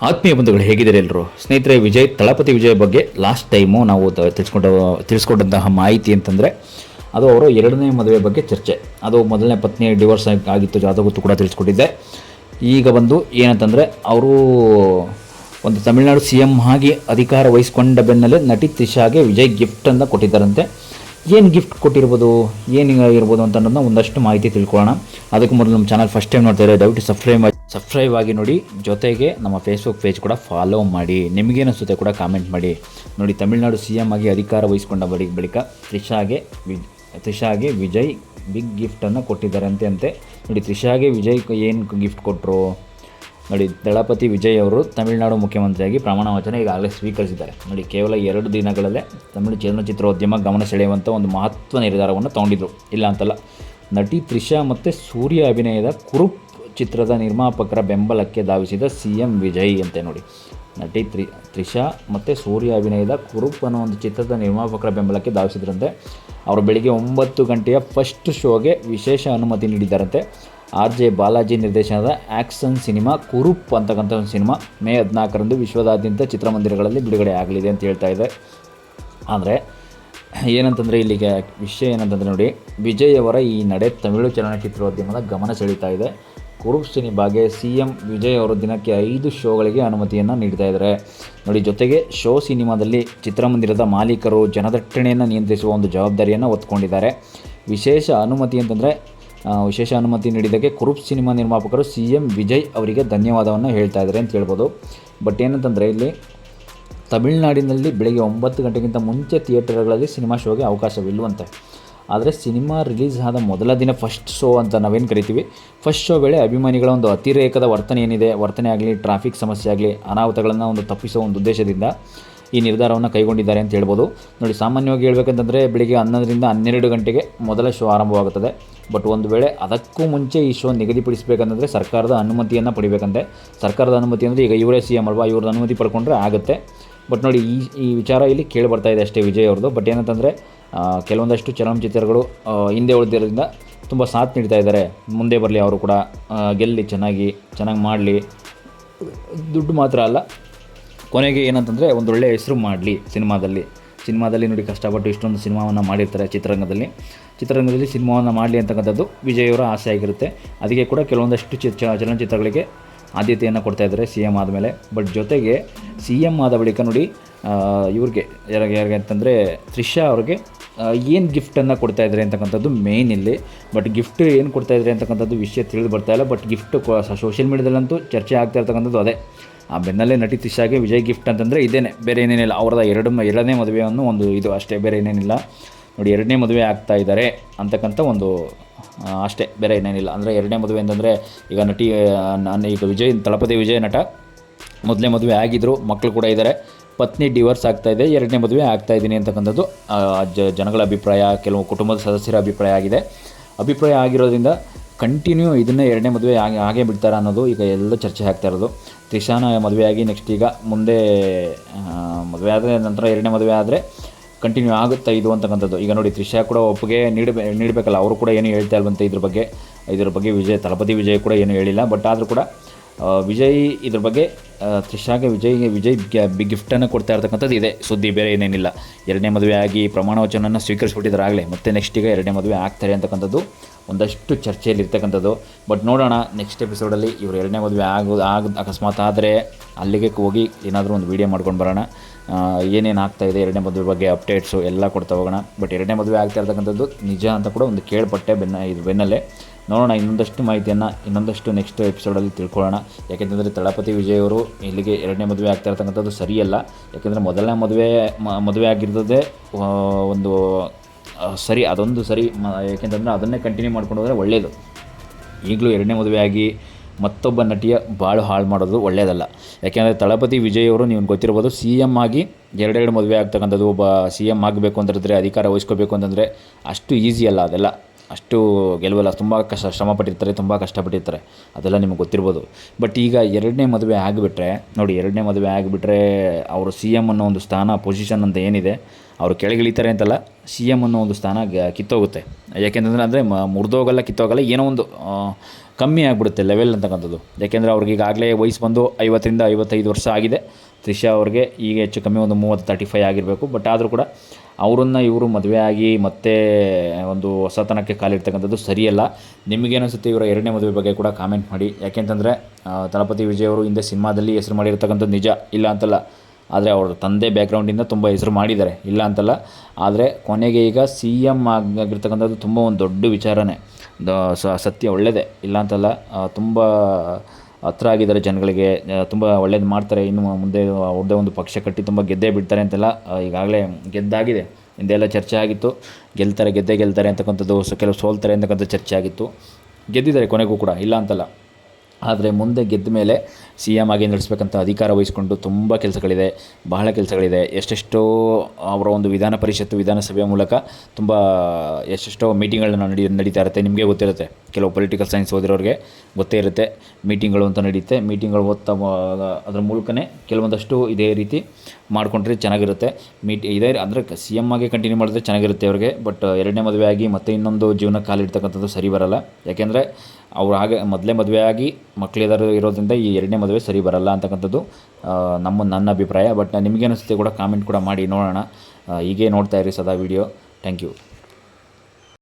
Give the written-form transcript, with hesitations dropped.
ಆತ್ಮೀಯ ಬಂಧುಗಳು ಹೇಗಿದ್ದಾರೆ ಎಲ್ಲರೂ ಸ್ನೇಹಿತರೆ. ತಳಪತಿ ವಿಜಯ್ ಬಗ್ಗೆ ಲಾಸ್ಟ್ ಟೈಮು ನಾವು ತಿಳಿಸ್ಕೊಂಡಂತಹ ಮಾಹಿತಿ ಅಂತಂದರೆ ಅದು ಅವರ ಎರಡನೇ ಮದುವೆ ಬಗ್ಗೆ ಚರ್ಚೆ. ಅದು ಮೊದಲನೇ ಪತ್ನಿ ಡಿವೋರ್ಸ್ ಆಗಿತ್ತು, ಅದಕ್ಕೂ ಕೂಡ ತಿಳಿಸ್ಕೊಟ್ಟಿದ್ದೆ. ಈಗ ಬಂದು ಏನಂತಂದರೆ ಅವರು ಒಂದು ತಮಿಳುನಾಡು CM ಆಗಿ ಅಧಿಕಾರ ವಹಿಸ್ಕೊಂಡ ಬೆನ್ನಲ್ಲೇ ನಟಿ ತ್ರಿಷಾಗೆ ವಿಜಯ್ ಗಿಫ್ಟನ್ನು ಕೊಟ್ಟಿದ್ದಾರಂತೆ. ಏನು ಗಿಫ್ಟ್ ಕೊಟ್ಟಿರ್ಬೋದು, ಏನು ಇರ್ಬೋದು ಅಂತ ಅನ್ನೋದನ್ನ ಒಂದಷ್ಟು ಮಾಹಿತಿ ತಿಳ್ಕೊಳ್ಳೋಣ. ಅದಕ್ಕೂ ಮೊದಲು ನಮ್ಮ ಚಾನಲ್ ಫಸ್ಟ್ ಟೈಮ್ ನೋಡ್ತಾ ಇದ್ದಾರೆ, ದಯವಿಟ್ಟು ಸಬ್ಸ್ಕ್ರೈಬ್ ಆಗಿ ನೋಡಿ. ಜೊತೆಗೆ ನಮ್ಮ ಫೇಸ್ಬುಕ್ ಪೇಜ್ ಕೂಡ ಫಾಲೋ ಮಾಡಿ. ನಿಮಗೇನಿಸುತ್ತೆ ಕೂಡ ಕಾಮೆಂಟ್ ಮಾಡಿ. ನೋಡಿ, ತಮಿಳುನಾಡು CM ಆಗಿ ಅಧಿಕಾರ ವಹಿಸ್ಕೊಂಡ ಬಳಿಕ ತ್ರಿಷಾಗೆ ವಿಜಯ್ ಬಿಗ್ ಗಿಫ್ಟನ್ನು ಕೊಟ್ಟಿದ್ದಾರೆ ಅಂತೆ. ನೋಡಿ, ತ್ರಿಷಾಗೆ ವಿಜಯ್ ಏನು ಗಿಫ್ಟ್ ಕೊಟ್ಟರು ನೋಡಿ. ದಳಪತಿ ವಿಜಯ್ ಅವರು ತಮಿಳುನಾಡು ಮುಖ್ಯಮಂತ್ರಿಯಾಗಿ ಪ್ರಮಾಣ ವಚನ ಈಗಾಗಲೇ ಸ್ವೀಕರಿಸಿದ್ದಾರೆ. ನೋಡಿ, ಕೇವಲ 2 ದಿನಗಳಲ್ಲೇ ತಮಿಳು ಚಲನಚಿತ್ರೋದ್ಯಮ ಗಮನ ಸೆಳೆಯುವಂಥ ಒಂದು ಮಹತ್ವ ನಿರ್ಧಾರವನ್ನು ತೊಗೊಂಡಿದ್ರು. ಇಲ್ಲ ಅಂತಲ್ಲ, ನಟಿ ತ್ರಿಷಾ ಮತ್ತು ಸೂರ್ಯ ಅಭಿನಯದ ಕುರುಪ್ ಚಿತ್ರದ ನಿರ್ಮಾಪಕರ ಬೆಂಬಲಕ್ಕೆ ಧಾವಿಸಿದ CM ವಿಜಯ್ ಅಂತೆ. ನೋಡಿ, ನಟಿ ತ್ರಿಷಾ ಮತ್ತು ಸೂರ್ಯ ಅಭಿನಯದ ಕುರುಪ್ ಅನ್ನೋ ಒಂದು ಚಿತ್ರದ ನಿರ್ಮಾಪಕರ ಬೆಂಬಲಕ್ಕೆ ಧಾವಿಸಿದ್ರಂತೆ. ಅವರು ಬೆಳಿಗ್ಗೆ 9 ಗಂಟೆಯ ಫಸ್ಟ್ ಶೋಗೆ ವಿಶೇಷ ಅನುಮತಿ ನೀಡಿದ್ದಾರಂತೆ. RJ ಬಾಲಾಜಿ ನಿರ್ದೇಶನದ ಆ್ಯಕ್ಷನ್ ಸಿನಿಮಾ ಕುರುಪ್ ಅಂತಕ್ಕಂಥ ಒಂದು ಸಿನಿಮಾ ಮೇ 14ರಂದು ವಿಶ್ವದಾದ್ಯಂತ ಚಿತ್ರಮಂದಿರಗಳಲ್ಲಿ ಬಿಡುಗಡೆ ಆಗಲಿದೆ ಅಂತ ಹೇಳ್ತಾ ಇದೆ. ಆದರೆ ಏನಂತಂದರೆ ಇಲ್ಲಿಗೆ ವಿಷಯ ಏನಂತಂದರೆ ನೋಡಿ, ವಿಜಯ್ ಅವರ ಈ ನಡೆ ತಮಿಳು ಚಲನಚಿತ್ರೋದ್ಯಮದ ಗಮನ ಸೆಳೀತಾ ಇದೆ. ಕುರುಪ್ ಸಿನಿಮಾಗೆ CM ವಿಜಯ್ ಅವರು ದಿನಕ್ಕೆ 5 ಶೋಗಳಿಗೆ ಅನುಮತಿಯನ್ನು ನೀಡ್ತಾ ಇದ್ದಾರೆ. ನೋಡಿ, ಜೊತೆಗೆ ಶೋ ಸಿನಿಮಾದಲ್ಲಿ ಚಿತ್ರಮಂದಿರದ ಮಾಲೀಕರು ಜನದಟ್ಟಣೆಯನ್ನು ನಿಯಂತ್ರಿಸುವ ಒಂದು ಜವಾಬ್ದಾರಿಯನ್ನು ಹೊತ್ಕೊಂಡಿದ್ದಾರೆ. ವಿಶೇಷ ಅನುಮತಿ ನೀಡಿದ್ದಕ್ಕೆ ಕುರುಪ್ ಸಿನಿಮಾ ನಿರ್ಮಾಪಕರು CM ವಿಜಯ್ ಅವರಿಗೆ ಧನ್ಯವಾದವನ್ನು ಹೇಳ್ತಾ ಇದ್ದಾರೆ ಅಂತ ಹೇಳ್ಬೋದು. ಬಟ್ ಏನಂತಂದರೆ ಇಲ್ಲಿ ತಮಿಳುನಾಡಿನಲ್ಲಿ ಬೆಳಗ್ಗೆ 9 ಗಂಟೆಗಿಂತ ಮುಂಚೆ ಥಿಯೇಟರ್ಗಳಲ್ಲಿ ಸಿನಿಮಾ ಶೋಗೆ ಅವಕಾಶವಿಲ್ಲವಂತೆ. ಆದರೆ ಸಿನಿಮಾ ರಿಲೀಸ್ ಆದ ಮೊದಲ ದಿನ ಫಸ್ಟ್ ಶೋ ಅಂತ ನಾವೇನು ಕರಿತೀವಿ, ಫಸ್ಟ್ ಶೋ ವೇಳೆ ಅಭಿಮಾನಿಗಳ ಒಂದು ಅತಿರೇಕದ ವರ್ತನೆ ಆಗಲಿ, ಟ್ರಾಫಿಕ್ ಸಮಸ್ಯೆ ಆಗಲಿ, ಅನಾಹುತಗಳನ್ನು ಒಂದು ತಪ್ಪಿಸುವ ಒಂದು ಉದ್ದೇಶದಿಂದ ಈ ನಿರ್ಧಾರವನ್ನು ಕೈಗೊಂಡಿದ್ದಾರೆ ಅಂತ ಹೇಳ್ಬೋದು. ನೋಡಿ, ಸಾಮಾನ್ಯವಾಗಿ ಹೇಳ್ಬೇಕಂತಂದರೆ ಬೆಳಿಗ್ಗೆ 11ರಿಂದ 12 ಗಂಟೆಗೆ ಮೊದಲ ಶೋ ಆರಂಭವಾಗುತ್ತದೆ. ಬಟ್ ಒಂದು ವೇಳೆ ಅದಕ್ಕೂ ಮುಂಚೆ ಈ ಶೋ ನಿಗದಿಪಡಿಸಬೇಕಂತಂದರೆ ಸರ್ಕಾರದ ಅನುಮತಿಯನ್ನು ಪಡಿಬೇಕಂತೆ. ಸರ್ಕಾರದ ಅನುಮತಿ ಅಂದರೆ ಈಗ ಇವರೇ CM ಅಲ್ವಾ, ಇವ್ರದ್ದು ಅನುಮತಿ ಪಡ್ಕೊಂಡ್ರೆ ಆಗುತ್ತೆ. ಬಟ್ ನೋಡಿ, ಈ ವಿಚಾರ ಇಲ್ಲಿ ಕೇಳಿ ಬರ್ತಾ ಇದೆ ಅಷ್ಟೇ ವಿಜಯ್ ಅವ್ರದ್ದು. ಬಟ್ ಏನಂತಂದರೆ ಕೆಲವೊಂದಷ್ಟು ಚಲನಚಿತ್ರಗಳು ಹಿಂದೆ ಉಳಿದಿರೋದ್ರಿಂದ ತುಂಬ ಸಾಥ್ ನೀಡ್ತಾ ಇದ್ದಾರೆ. ಮುಂದೆ ಬರಲಿ, ಅವರು ಕೂಡ ಗೆಲ್ಲಿ, ಚೆನ್ನಾಗಿ ಮಾಡಲಿ. ದುಡ್ಡು ಮಾತ್ರ ಅಲ್ಲ, ಕೊನೆಗೆ ಏನಂತಂದರೆ ಒಂದೊಳ್ಳೆ ಹೆಸರು ಮಾಡಲಿ ಸಿನಿಮಾದಲ್ಲಿ ನೋಡಿ, ಕಷ್ಟಪಟ್ಟು ಇಷ್ಟೊಂದು ಸಿನಿಮಾವನ್ನು ಮಾಡಿರ್ತಾರೆ. ಚಿತ್ರರಂಗದಲ್ಲಿ ಸಿನಿಮಾವನ್ನು ಮಾಡಲಿ ಅಂತಕ್ಕಂಥದ್ದು ವಿಜಯವರ ಆಸೆ ಆಗಿರುತ್ತೆ. ಅದಕ್ಕೆ ಕೂಡ ಕೆಲವೊಂದಷ್ಟು ಚಲನಚಿತ್ರಗಳಿಗೆ ಆದ್ಯತೆಯನ್ನು ಕೊಡ್ತಾ ಇದ್ದಾರೆ CM ಆದಮೇಲೆ. ಬಟ್ ಜೊತೆಗೆ CM ಆದ ಬಳಿಕ ನೋಡಿ, ಇವ್ರಿಗೆ ಯಾರಿಗೆ ಅಂತಂದರೆ ತ್ರಿಷಾ ಅವ್ರಿಗೆ ಏನು ಗಿಫ್ಟನ್ನು ಕೊಡ್ತಾ ಇದ್ದಾರೆ ಅಂತಕ್ಕಂಥದ್ದು ಮೇಯ್ನ್ ಇಲ್ಲಿ. ಬಟ್ ಗಿಫ್ಟ್ ಏನು ಕೊಡ್ತಾ ಇದ್ದಾರೆ ಅಂತಕ್ಕಂಥದ್ದು ವಿಷಯ ತಿಳಿದು ಬರ್ತಾ ಇಲ್ಲ. ಬಟ್ ಗಿಫ್ಟ್ ಸೋಷಿಯಲ್ ಮೀಡಿಯಾದಲ್ಲಂತೂ ಚರ್ಚೆ ಆಗ್ತಾ ಇರ್ತಕ್ಕಂಥದ್ದು ಅದೇ. ಆ ಬೆನ್ನಲ್ಲೇ ನಟಿ ತ್ರಿಷಾಗೆ ವಿಜಯ್ ಗಿಫ್ಟ್ ಅಂತಂದರೆ ಇದೇನೆ, ಬೇರೆ ಏನೇನಿಲ್ಲ. ಅವ್ರದ ಎರಡನೇ ಮದುವೆಯನ್ನು ಒಂದು ಇದು ಅಷ್ಟೇ, ಬೇರೆ ಏನೇನಿಲ್ಲ. ನೋಡಿ, 2ನೇ ಮದುವೆ ಆಗ್ತಾ ಇದ್ದಾರೆ ಅಂತಕ್ಕಂಥ ಒಂದು ಅಷ್ಟೇ, ಬೇರೆ ಏನೇನಿಲ್ಲ. ಅಂದರೆ 2ನೇ ಮದುವೆ ಅಂತಂದರೆ ಈಗ ತಳಪತಿ ವಿಜಯ್ ನಟ ಮೊದಲನೇ ಮದುವೆ ಆಗಿದ್ದರು, ಮಕ್ಕಳು ಕೂಡ ಇದ್ದಾರೆ, ಪತ್ನಿ ಡಿವೋರ್ಸ್ ಆಗ್ತಾಯಿದೆ, 2ನೇ ಮದುವೆ ಆಗ್ತಾಯಿದ್ದೀನಿ ಅಂತಕ್ಕಂಥದ್ದು ಜನಗಳ ಅಭಿಪ್ರಾಯ, ಕೆಲವು ಕುಟುಂಬದ ಸದಸ್ಯರ ಅಭಿಪ್ರಾಯ ಆಗಿರೋದ್ರಿಂದ ಕಂಟಿನ್ಯೂ ಇದನ್ನೇ 2ನೇ ಮದುವೆ ಹಾಗೇ ಬಿಡ್ತಾರೆ ಅನ್ನೋದು ಈಗ ಎಲ್ಲ ಚರ್ಚೆ ಆಗ್ತಾ ಇರೋದು. ತ್ರಿಷಾನ ಮದುವೆಯಾಗಿ ನೆಕ್ಸ್ಟ್ ಈಗ ಮುಂದೆ ಮದುವೆ ಆದರೆ ನಂತರ 2ನೇ ಮದುವೆ ಆದರೆ ಕಂಟಿನ್ಯೂ ಆಗುತ್ತಾ ಇದು ಅಂತಕ್ಕಂಥದ್ದು. ಈಗ ನೋಡಿ, ತ್ರಿಷಾ ಕೂಡ ಒಪ್ಪಿಗೆ ನೀಡಬೇಕಲ್ಲ, ಅವರು ಕೂಡ ಏನು ಹೇಳ್ತಾ ಇಲ್ವಂತೆ ಇದ್ರ ಬಗ್ಗೆ ತಳಪತಿ ವಿಜಯ್ ಕೂಡ ಏನು ಹೇಳಿಲ್ಲ. ಬಟ್ ಆದರೂ ಕೂಡ ವಿಜಯ್ ಇದ್ರ ಬಗ್ಗೆ ತ್ರಿಷಾಗೆ ವಿಜಯ್ ಬಿಗ್ ಗಿಫ್ಟನ್ನು ಕೊಡ್ತಾ ಇರ್ತಕ್ಕಂಥದ್ದು ಇದೆ ಸುದ್ದಿ, ಬೇರೆ ಏನೇನಿಲ್ಲ. 2ನೇ ಮದುವೆ ಆಗಿ ಪ್ರಮಾಣ ವಚನವನ್ನು ಸ್ವೀಕರಿಸಿಬಿಟ್ಟಿದ್ದಾರೆ ಆಗಲೇ, ಮತ್ತೆ ನೆಕ್ಸ್ಟ್ ಈಗ 2ನೇ ಮದುವೆ ಆಗ್ತಾರೆ ಅಂತಕ್ಕಂಥದ್ದು ಒಂದಷ್ಟು ಚರ್ಚೆಯಲ್ಲಿ ಇರ್ತಕ್ಕಂಥದ್ದು. ಬಟ್ ನೋಡೋಣ ನೆಕ್ಸ್ಟ್ ಎಪಿಸೋಡಲ್ಲಿ ಇವರು 2ನೇ ಮದುವೆ ಅಕಸ್ಮಾತ್ ಆದರೆ ಅಲ್ಲಿಗೆ ಹೋಗಿ ಏನಾದರೂ ಒಂದು ವೀಡಿಯೋ ಮಾಡ್ಕೊಂಡು ಬರೋಣ. ಏನೇನು ಆಗ್ತಾಯಿದೆ 2ನೇ ಮದುವೆ ಬಗ್ಗೆ ಅಪ್ಡೇಟ್ಸು ಎಲ್ಲ ಕೊಡ್ತಾ ಹೋಗೋಣ. ಬಟ್ 2ನೇ ಮದುವೆ ಆಗ್ತಾ ಇರ್ತಕ್ಕಂಥದ್ದು ನಿಜ ಅಂತ ಕೂಡ ಒಂದು ಕೇಳ್ಪಟ್ಟೆ ಬೆನ್ನಲ್ಲೇ. ನೋಡೋಣ, ಇನ್ನೊಂದಷ್ಟು ಮಾಹಿತಿಯನ್ನು ಇನ್ನೊಂದಷ್ಟು ನೆಕ್ಸ್ಟ್ ಎಪಿಸೋಡಲ್ಲಿ ತಿಳ್ಕೊಳ್ಳೋಣ. ಯಾಕೆಂತಂದರೆ ತಳಪತಿ ವಿಜಯ್ ಅವರು ಇಲ್ಲಿಗೆ 2ನೇ ಮದುವೆ ಆಗ್ತಾ ಇರ್ತಕ್ಕಂಥದ್ದು ಸರಿಯಲ್ಲ. ಯಾಕೆಂದರೆ ಮೊದಲನೇ ಮದುವೆ ಆಗಿರೋದೇ ಒಂದು ಸರಿ, ಅದೊಂದು ಸರಿ. ಯಾಕೆಂತಂದರೆ ಅದನ್ನೇ ಕಂಟಿನ್ಯೂ ಮಾಡ್ಕೊಂಡು ಹೋದರೆ ಒಳ್ಳೆಯದು. ಈಗಲೂ 2ನೇ ಮದುವೆ ಆಗಿ ಮತ್ತೊಬ್ಬ ನಟಿಯ ಬಾಳು ಹಾಳು ಮಾಡೋದು ಒಳ್ಳೆಯದಲ್ಲ. ಯಾಕೆಂದರೆ ತಳಪತಿ ವಿಜಯ್ ಅವರು ನೀವು ಗೊತ್ತಿರ್ಬೋದು, CM ಆಗಿ 2 ಮದುವೆ ಆಗ್ತಕ್ಕಂಥದ್ದು. ಒಬ್ಬ CM ಆಗಬೇಕು ಅಂತಂದರೆ, ಅಧಿಕಾರ ವಹಿಸ್ಕೋಬೇಕು ಅಂತಂದರೆ ಅಷ್ಟು ಈಸಿ ಅಲ್ಲ, ಅದೆಲ್ಲ ಅಷ್ಟು ಗೆಲುವಲ್ಲ. ತುಂಬ ಶ್ರಮಪಟ್ಟಿರ್ತಾರೆ, ತುಂಬ ಕಷ್ಟಪಟ್ಟಿರ್ತಾರೆ, ಅದೆಲ್ಲ ನಿಮಗೆ ಗೊತ್ತಿರ್ಬೋದು. ಬಟ್ ಈಗ 2ನೇ ಮದುವೆ ಆಗಿಬಿಟ್ರೆ ನೋಡಿ, 2ನೇ ಮದುವೆ ಆಗಿಬಿಟ್ರೆ ಅವರು CM ಅನ್ನೋ ಒಂದು ಸ್ಥಾನ, ಪೊಸಿಷನ್ ಅಂತ ಏನಿದೆ, ಅವರು ಕೆಳಗಿಳಿತಾರೆ ಅಂತಲ್ಲ, CM ಅನ್ನೋ ಒಂದು ಸ್ಥಾನ ಕಿತ್ತೋಗುತ್ತೆ. ಯಾಕೆಂತಂದರೆ ಮುರಿದೋಗಲ್ಲ, ಕಿತ್ತೋಗಲ್ಲ, ಏನೋ ಒಂದು ಕಮ್ಮಿ ಆಗಿಬಿಡುತ್ತೆ ಲೆವೆಲ್ ಅಂತಕ್ಕಂಥದ್ದು. ಯಾಕೆಂದರೆ ಅವ್ರಿಗೆ ಈಗಾಗಲೇ ವಯಸ್ಸು ಬಂದು 50ರಿಂದ 55 ವರ್ಷ ಆಗಿದೆ. ತ್ರಿಷಾ ಅವ್ರಿಗೆ ಈಗ ಹೆಚ್ಚು ಕಮ್ಮಿ ಒಂದು 35 ಆಗಿರಬೇಕು. ಬಟ್ ಆದರೂ ಕೂಡ ಅವರನ್ನು ಇವರು ಮದುವೆ ಆಗಿ ಮತ್ತೆ ಒಂದು ಹೊಸತನಕ್ಕೆ ಕಾಲಿಡ್ತಕ್ಕಂಥದ್ದು ಸರಿಯಲ್ಲ. ನಿಮಗೇನಿಸುತ್ತೆ ಇವರ ಎರಡನೇ ಮದುವೆ ಬಗ್ಗೆ ಕೂಡ ಕಾಮೆಂಟ್ ಮಾಡಿ. ಯಾಕೆಂತಂದರೆ ತಳಪತಿ ವಿಜಯ್ ಅವರು ಹಿಂದೆ ಸಿನಿಮಾದಲ್ಲಿ ಹೆಸರು ಮಾಡಿರ್ತಕ್ಕಂಥದ್ದು ನಿಜ, ಇಲ್ಲ ಅಂತಲ್ಲ. ಆದರೆ ಅವ್ರ ತಂದೆ ಬ್ಯಾಕ್ಗ್ರೌಂಡಿಂದ ತುಂಬ ಹೆಸರು ಮಾಡಿದ್ದಾರೆ, ಇಲ್ಲ ಅಂತಲ್ಲ. ಆದರೆ ಕೊನೆಗೆ ಈಗ CM ಆಗಿರ್ತಕ್ಕಂಥದ್ದು ತುಂಬ ಒಂದು ದೊಡ್ಡ ವಿಚಾರನೇ, ಸತ್ಯ ಒಳ್ಳೆಯದೇ, ಇಲ್ಲ ಅಂತಲ್ಲ. ತುಂಬ ಹತ್ರ ಆಗಿದ್ದಾರೆ ಜನಗಳಿಗೆ, ತುಂಬ ಒಳ್ಳೇದು ಮಾಡ್ತಾರೆ. ಇನ್ನು ಮುಂದೆ ಅವ್ರದ್ದೇ ಒಂದು ಪಕ್ಷ ಕಟ್ಟಿ ತುಂಬ ಗೆದ್ದೇ ಬಿಡ್ತಾರೆ ಅಂತೆಲ್ಲ ಈಗಾಗಲೇ ಗೆದ್ದಾಗಿದೆ. ಹಿಂದೆಲ್ಲ ಚರ್ಚೆ ಆಗಿತ್ತು, ಗೆದ್ದೇ ಗೆಲ್ತಾರೆ ಅಂತಕ್ಕಂಥದ್ದು, ಕೆಲವು ಸೋಲ್ತಾರೆ ಅಂತಕ್ಕಂಥ ಚರ್ಚೆ ಆಗಿತ್ತು. ಗೆದ್ದಿದ್ದಾರೆ ಕೊನೆಗೂ ಕೂಡ, ಇಲ್ಲ ಅಂತಲ್ಲ. ಆದರೆ ಮುಂದೆ ಗೆದ್ದ ಮೇಲೆ CM ಆಗಿ ನಡೆಸಬೇಕಂತ ಅಧಿಕಾರ ವಹಿಸ್ಕೊಂಡು ತುಂಬ ಕೆಲಸಗಳಿದೆ, ಬಹಳ ಕೆಲಸಗಳಿದೆ. ಎಷ್ಟೆಷ್ಟೋ ಅವರ ಒಂದು ವಿಧಾನ ಪರಿಷತ್ತು, ವಿಧಾನಸಭೆಯ ಮೂಲಕ ತುಂಬ ಎಷ್ಟೆಷ್ಟೋ ಮೀಟಿಂಗ್ಗಳನ್ನ ನಡೀತಾ ಇರುತ್ತೆ. ನಿಮಗೆ ಗೊತ್ತಿರುತ್ತೆ, ಕೆಲವು ಪೊಲಿಟಿಕಲ್ ಸೈನ್ಸ್ ಓದಿರೋರಿಗೆ ಗೊತ್ತೇ ಇರುತ್ತೆ. ಮೀಟಿಂಗ್ಗಳು ಅಂತ ನಡೀತೆ. ಮೀಟಿಂಗ್ಗಳು ಓದ್ತಾ ಅದ್ರ ಮೂಲಕನೇ ಕೆಲವೊಂದಷ್ಟು ಇದೇ ರೀತಿ ಮಾಡಿಕೊಂಡ್ರೆ ಚೆನ್ನಾಗಿರುತ್ತೆ. ಇದೇ ಅಂದರೆ CM ಆಗಿ ಕಂಟಿನ್ಯೂ ಮಾಡಿದ್ರೆ ಚೆನ್ನಾಗಿರುತ್ತೆ ಅವ್ರಿಗೆ. ಬಟ್ ಎರಡನೇ ಮದುವೆ ಆಗಿ ಮತ್ತೆ ಇನ್ನೊಂದು ಜೀವನಕ್ಕೆ ಕಾಲಿಡ್ತಕ್ಕಂಥದ್ದು ಸರಿ ಬರಲ್ಲ. ಯಾಕೆಂದರೆ ಅವ್ರು ಮೊದಲೇ ಮದುವೆ ಆಗಿ ಮಕ್ಕಳಿದಾರು ಇರೋದ್ರಿಂದ ಈ ಎರಡನೇ ಮದುವೆ ಸರಿ ಬರಲ್ಲ ಅಂತಕ್ಕಂಥದ್ದು ನನ್ನ ಅಭಿಪ್ರಾಯ. ಬಟ್ ನಿಮಗೇನಿಸುತ್ತೆ ಕೂಡ ಕಾಮೆಂಟ್ ಕೂಡ ಮಾಡಿ ನೋಡೋಣ. ಹೀಗೆ ನೋಡ್ತಾ ಇರಿ ಸದಾ ವೀಡಿಯೋ. Thank you.